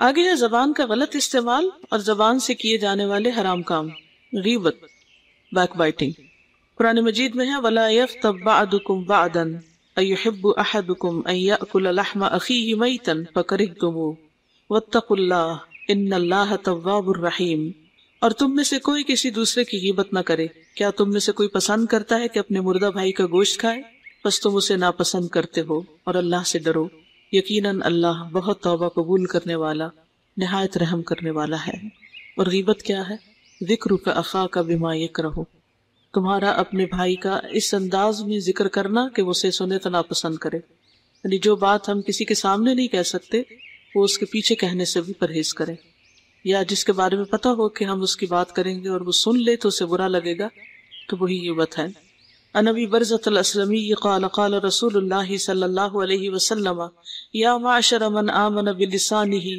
آگے ہے زبان کا غلط استعمال اور زبان سے کیے جانے والے حرام کام، غیبت، بیک بائٹنگ۔ قرآن مجید میں ہے وَلَا يَغْتَبْ بَعْضُكُمْ بَعْضًا أَيُحِبُّ أَحَدُكُمْ أَن يَأْكُلَ لَحْمَ أَخِيهِ مَيْتًا فَكَرِهْتُمُوهُ وَاتَّقُوا اللَّهَ إِنَّ اللَّهَ تَوَّابٌ رَحِيمٌ۔ اور تم میں سے کوئی کسی دوسرے کی غیبت نہ کرے، کیا تم میں سے کوئی پسند کرتا ہے کہ اپنے مردہ بھائی کا گوشت کھائے؟ بس تم اسے ناپسند کرتے ہو، اور اللہ سے ڈرو، یقیناً اللہ بہت توبہ قبول کرنے والا، نہایت رحم کرنے والا ہے۔ اور غیبت کیا ہے؟ ذکرک اخاک بما یکرہ، تمہارا اپنے بھائی کا اس انداز میں ذکر کرنا کہ وہ اسے سنے تو ناپسند کرے، یعنی جو بات ہم کسی کے سامنے نہیں کہہ سکتے وہ اس کے پیچھے کہنے سے بھی پرہیز کرے، یا جس کے بارے میں پتہ ہو کہ ہم اس کی بات کریں گے اور وہ سن لے تو اسے برا لگے گا، تو وہی غیبت ہے۔ عن ابی برزۃ الاسلمی قال قال رسول اللہ صلی اللہ علیہ وسلم یا معشر من آمن بلسانہ